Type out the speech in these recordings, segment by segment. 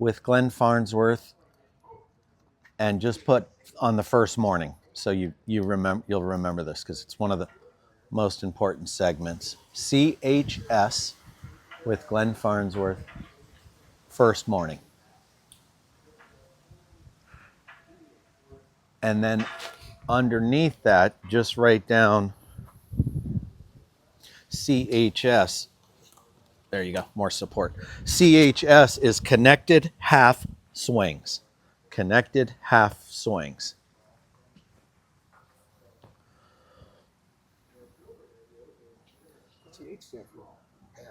with Glenn Farnsworth, and just put on the first morning. So you'll remember this because it's one of the most important segments. CHS with Glenn Farnsworth, first morning. And then underneath that, just write down CHS. There you go, more support. CHS is connected half swings. Connected half swings.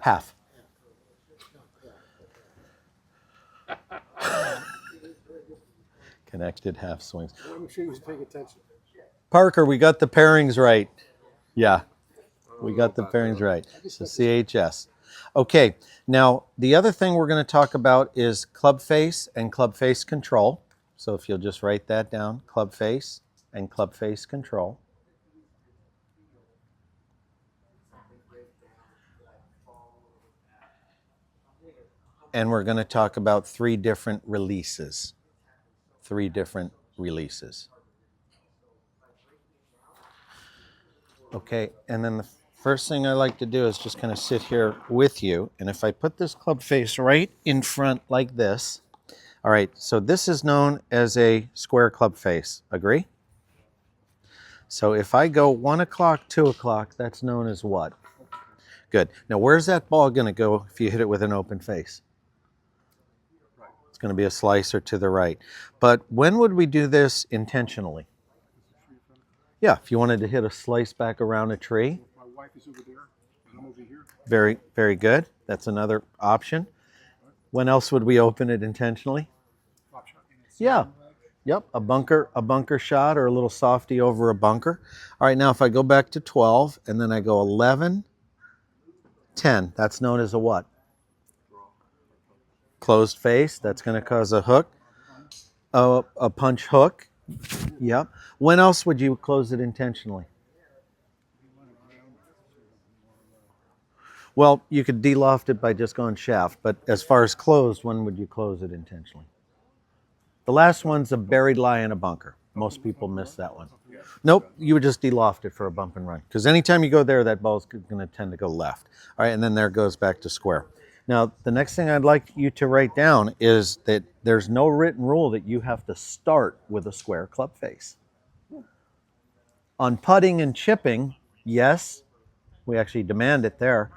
Half. Connected half swings. I'm sure he was paying attention. Parker, we got the pairings right. Yeah, we got the pairings right. So CHS. Okay, now the other thing we're going to talk about is club face and club face control. So if you'll just write that down, club face and club face control. And we're going to talk about three different releases. Three different releases. Okay, and then the first thing I like to do is just kind of sit here with you. And if I put this club face right in front like this, all right, so this is known as a square club face. Agree? So if I go 1 o'clock, 2 o'clock, that's known as what? Good. Now, where's that ball going to go if you hit it with an open face? It's going to be a slicer to the right. But when would we do this intentionally? Yeah, if you wanted to hit a slice back around a tree. My wife is over there, and I'm over here. Very, very good. That's another option. When else would we open it intentionally? Drop shot. Yeah. Yep, a bunker shot or a little softy over a bunker. All right, now if I go back to 12 and then I go 11, 10, that's known as a what? Closed face. That's going to cause a hook, a punch hook. Yep. When else would you close it intentionally? Well, you could de-loft it by just going shaft, but as far as closed, when would you close it intentionally? The last one's a buried lie in a bunker. Most people miss that one. Nope, you would just de-loft it for a bump and run. Because anytime you go there, that ball's going to tend to go left. All right, and then there it goes back to square. Now, the next thing I'd like you to write down is that there's no written rule that you have to start with a square club face. On putting and chipping, yes, we actually demand it there.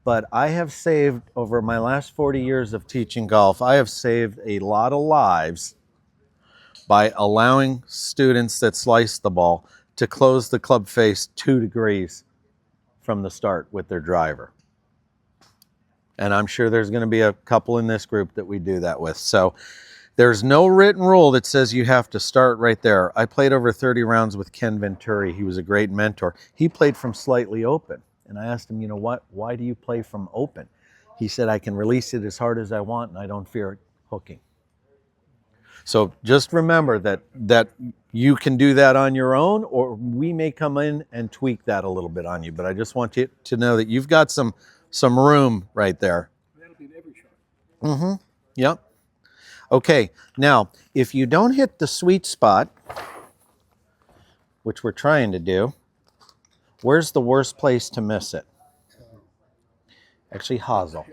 But I have saved, over my last 40 years of teaching golf, I have saved a lot of lives by allowing students that slice the ball to close the club face 2 degrees from the start with their driver. And I'm sure there's going to be a couple in this group that we do that with. So there's no written rule that says you have to start right there. I played over 30 rounds with Ken Venturi. He was a great mentor. He played from slightly open. And I asked him, you know what, why do you play from open? He said, I can release it as hard as I want and I don't fear it hooking. So just remember that you can do that on your own, or we may come in and tweak that a little bit on you. But I just want you to know that you've got some room right there. That'll be in every shot. Mm-hmm. Yep. Okay. Now, if you don't hit the sweet spot, which we're trying to do, where's the worst place to miss it? Actually, hosel.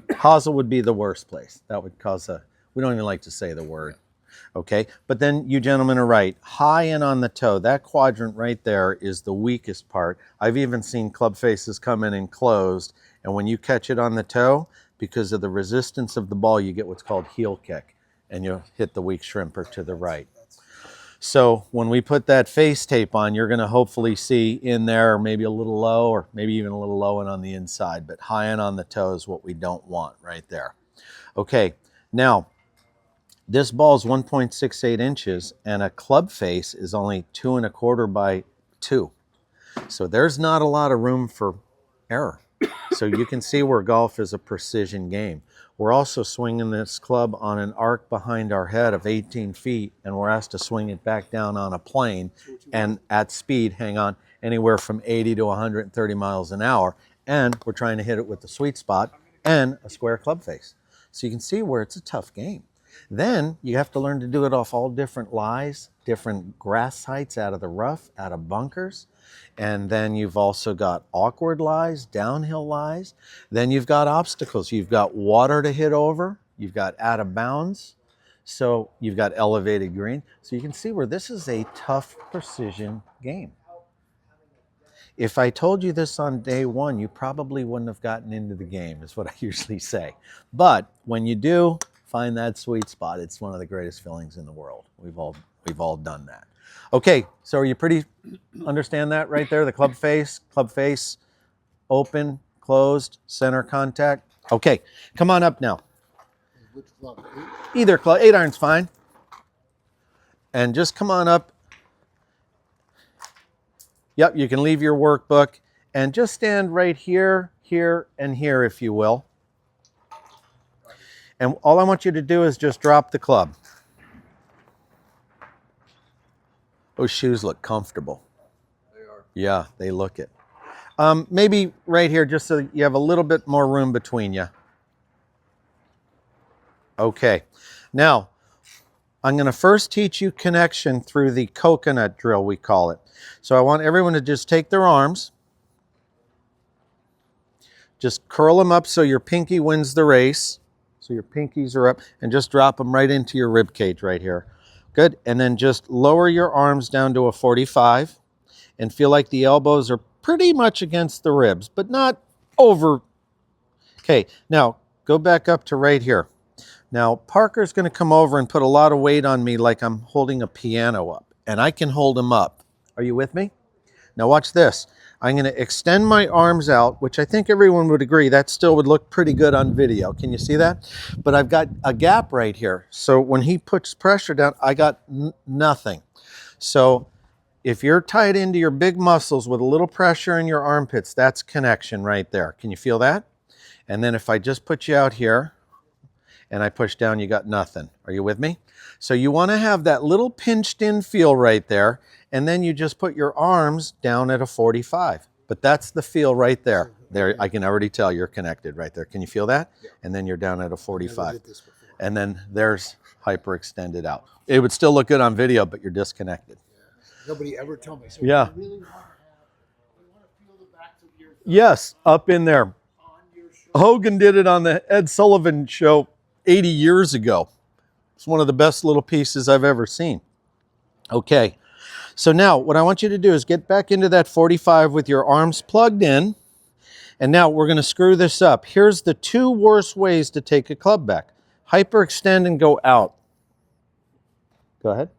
Hosel would be the worst place. That would cause we don't even like to say the word. Okay, but then you gentlemen are right. High in on the toe, that quadrant right there is the weakest part. I've even seen club faces come in and closed, and when you catch it on the toe, because of the resistance of the ball, you get what's called heel kick, and you'll hit the weak shrimper to the right. So when we put that face tape on, you're going to hopefully see in there maybe a little low, or maybe even a little low and on the inside, but high in on the toe is what we don't want right there. Okay, now, this ball is 1.68 inches, and a club face is only 2 1/4 by 2. So there's not a lot of room for error. So you can see where golf is a precision game. We're also swinging this club on an arc behind our head of 18 feet, and we're asked to swing it back down on a plane and at speed, hang on, anywhere from 80 to 130 miles an hour. And we're trying to hit it with the sweet spot and a square club face. So you can see where it's a tough game. Then you have to learn to do it off all different lies, different grass heights out of the rough, out of bunkers. And then you've also got awkward lies, downhill lies. Then you've got obstacles. You've got water to hit over. You've got out of bounds. So you've got elevated green. So you can see where this is a tough precision game. If I told you this on day one, you probably wouldn't have gotten into the game, is what I usually say. But when you do find that sweet spot, it's one of the greatest feelings in the world. We've all done that. Okay, so are you pretty understand that right there? The club face, open, closed, center contact. Okay, come on up now. Which club? Either club, 8-iron's fine. And just come on up. Yep, you can leave your workbook and just stand right here, here, and here, if you will. And all I want you to do is just drop the club. Those shoes look comfortable. They are. Yeah, they look it. Maybe right here, just so you have a little bit more room between you. Okay, now I'm going to first teach you connection through the coconut drill, we call it. So I want everyone to just take their arms, just curl them up so your pinky wins the race. So your pinkies are up, and just drop them right into your rib cage right here. Good, and then just lower your arms down to a 45 and feel like the elbows are pretty much against the ribs, but not over. Okay, now go back up to right here. Now Parker's going to come over and put a lot of weight on me like I'm holding a piano up, and I can hold him up. Are you with me? Now watch this. I'm going to extend my arms out, which I think everyone would agree that still would look pretty good on video. Can you see that? But I've got a gap right here. So when he puts pressure down, I got nothing. So if you're tied into your big muscles with a little pressure in your armpits, that's connection right there. Can you feel that? And then if I just put you out here and I push down, you got nothing. Are you with me? So you want to have that little pinched in feel right there. And then you just put your arms down at a 45. But that's the feel right there. There, I can already tell you're connected right there. Can you feel that? Yeah. And then you're down at a 45. And then there's hyperextended out. It would still look good on video, but you're disconnected. Yeah. Nobody ever told me. So yeah. You really want to feel the backs of your thumbs yes, up in there. on your shoulder. Hogan did it on the Ed Sullivan show 80 years ago. It's one of the best little pieces I've ever seen. Okay. So now what I want you to do is get back into that 45 with your arms plugged in. And now we're going to screw this up. Here's the two worst ways to take a club back. Hyperextend and go out. Go ahead.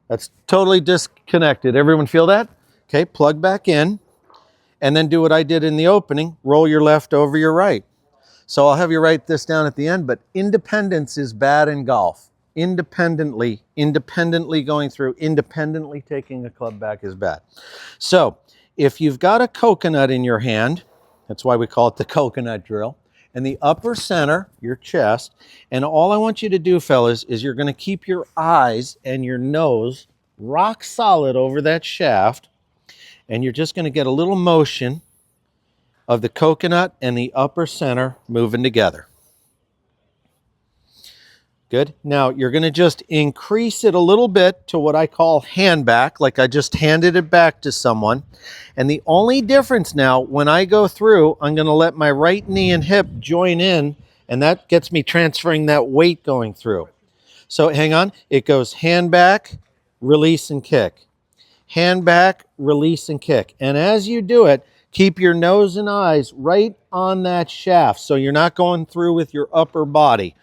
That's totally disconnected. Everyone feel that? Okay, plug back in. And then do what I did in the opening. Roll your left over your right. So I'll have you write this down at the end, but independence is bad in golf. Independently going through, independently taking a club back is bad. So if you've got a coconut in your hand, that's why we call it the coconut drill, and the upper center, your chest, and all I want you to do, fellas, is you're going to keep your eyes and your nose rock solid over that shaft, and you're just going to get a little motion of the coconut and the upper center moving together. Good. Now you're going to just increase it a little bit to what I call hand back, like I just handed it back to someone. And the only difference now, when I go through, I'm going to let my right knee and hip join in, and that gets me transferring that weight going through. So hang on. It goes hand back, release and kick. Hand back, release and kick. And as you do it, keep your nose and eyes right on that shaft so you're not going through with your upper body.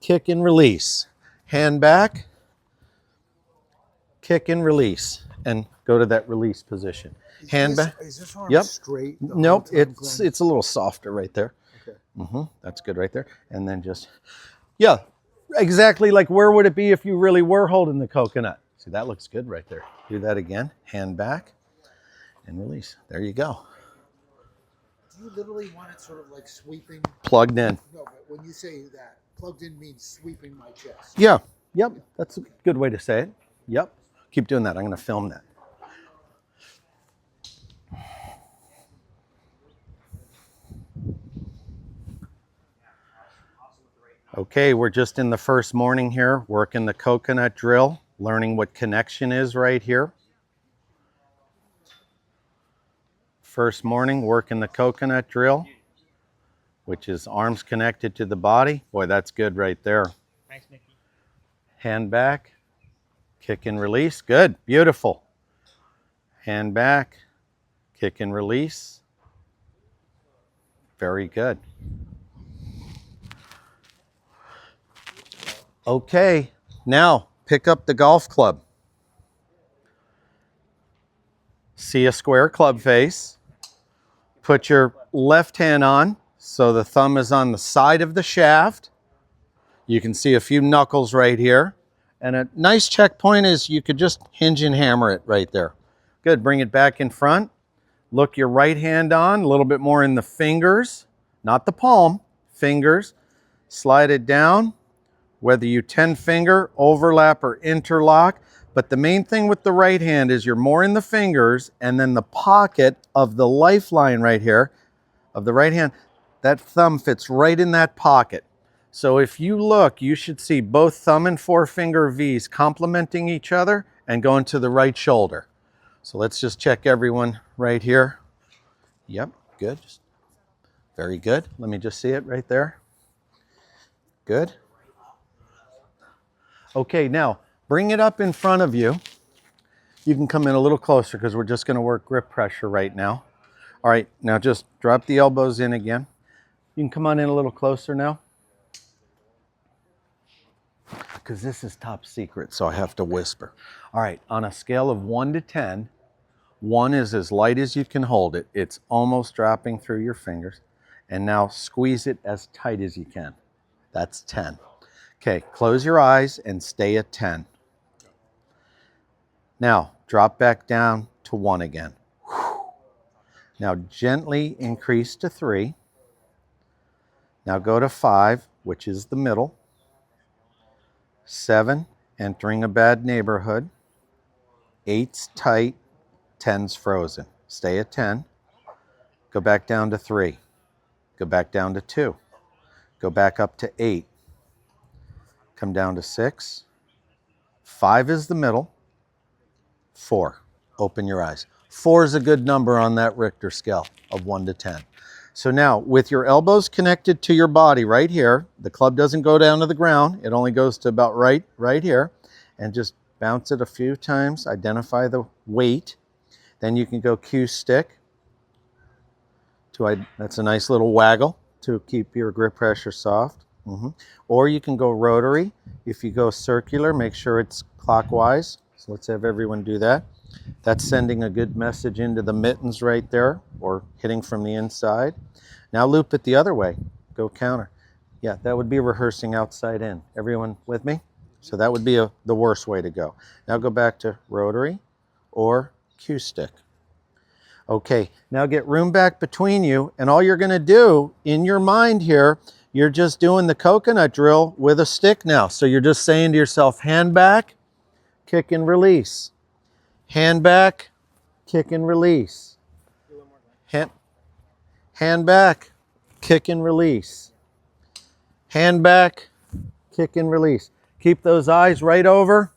Kick and release. Hand back, kick and release. And go to that release position. Hand back. Is this arm Yep. straight? Nope, it's a little softer right there. Okay. That's good right there. And then just, yeah, exactly like where would it be if you really were holding the coconut? See, that looks good right there. Do that again. Hand back and release. There you go. Do you literally want it sort of like sweeping? Plugged in. No, but when you say that, plugged in means sweeping my chest. Yeah. Yep. That's a good way to say it. Yep. Keep doing that. I'm going to film that. Okay, we're just in the first morning here, working the coconut drill, learning what connection is right here. First morning, working the coconut drill, which is arms connected to the body. Boy, that's good right there. Thanks, Nikki. Hand back, kick and release. Good, beautiful. Hand back, kick and release. Very good. Okay, now pick up the golf club. See a square club face. Put your left hand on so the thumb is on the side of the shaft. You can see a few knuckles right here. And a nice checkpoint is you could just hinge and hammer it right there. Good, bring it back in front. Look your right hand on, a little bit more in the fingers, not the palm, fingers. Slide it down, whether you 10 finger, overlap, or interlock. But the main thing with the right hand is you're more in the fingers, and then the pocket of the lifeline right here, of the right hand, that thumb fits right in that pocket. So if you look, you should see both thumb and forefinger V's complementing each other and going to the right shoulder. So let's just check everyone right here. Yep, good. Very good. Let me just see it right there. Good. Okay, now bring it up in front of you. You can come in a little closer because we're just going to work grip pressure right now. All right, now just drop the elbows in again. You can come on in a little closer now. Because this is top secret, so I have to whisper. All right, on a scale of 1 to 10, 1 is as light as you can hold it. It's almost dropping through your fingers. And now squeeze it as tight as you can. That's 10. Okay, close your eyes and stay at 10. Now, drop back down to 1 again. Now, gently increase to 3. Now go to 5, which is the middle. 7, entering a bad neighborhood. 8's tight. 10's frozen. Stay at 10. Go back down to 3. Go back down to 2. Go back up to 8. Come down to 6. 5 is the middle. 4. Open your eyes. 4 is a good number on that Richter scale of 1 to 10. So now, with your elbows connected to your body right here, the club doesn't go down to the ground. It only goes to about right here. And just bounce it a few times. Identify the weight. Then you can go Q stick. That's a nice little waggle to keep your grip pressure soft. Or you can go rotary. If you go circular, make sure it's clockwise. So let's have everyone do that. That's sending a good message into the mittens right there, or hitting from the inside. Now loop it the other way. Go counter. Yeah, that would be rehearsing outside in. Everyone with me? So that would be the worst way to go. Now go back to rotary or Q stick. Okay, now get room back between you, and all you're going to do in your mind here, you're just doing the coconut drill with a stick now. So you're just saying to yourself, hand back, kick and release. Hand back, kick and release. Hand back, kick and release. Hand back, kick and release. Keep those eyes right over.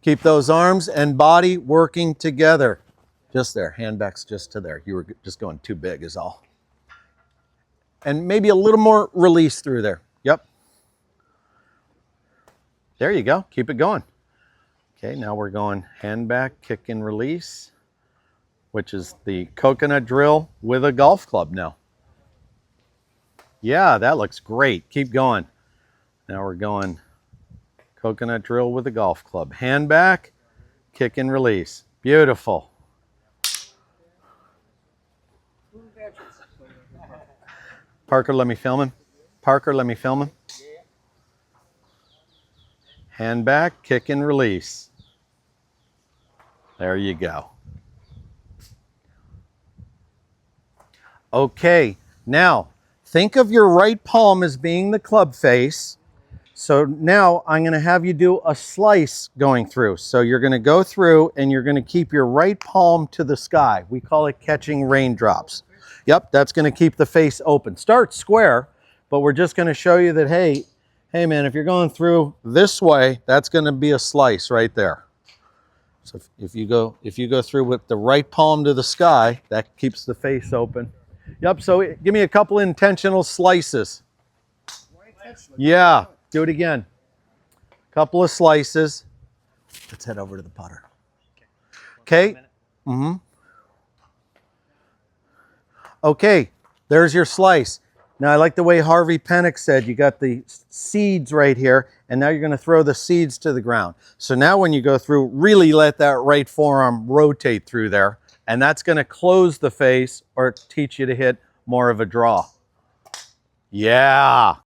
Keep those arms and body working together. Just there, hand back's just to there. You were just going too big is all. And maybe a little more release through there. Yep. There you go, keep it going. Okay, now we're going hand back, kick and release, which is the coconut drill with a golf club now. Yeah, that looks great. Keep going. Now we're going coconut drill with a golf club. Hand back, kick and release. Beautiful. Parker, let me film him. Parker, let me film him. Hand back, kick and release. There you go. Okay, now think of your right palm as being the club face. So now I'm going to have you do a slice going through. So you're going to go through and you're going to keep your right palm to the sky. We call it catching raindrops. Yep, that's going to keep the face open. Start square, but we're just going to show you that, hey man, if you're going through this way, that's going to be a slice right there. So if you go through with the right palm to the sky, that keeps the face open. Yep, so give me a couple intentional slices. Yeah, do it again. Couple of slices. Let's head over to the putter. Okay. Mm-hmm. Okay, there's your slice. Now I like the way Harvey Penick said, you got the seeds right here, and now you're going to throw the seeds to the ground. So now when you go through, really let that right forearm rotate through there, and that's going to close the face or teach you to hit more of a draw. Yeah.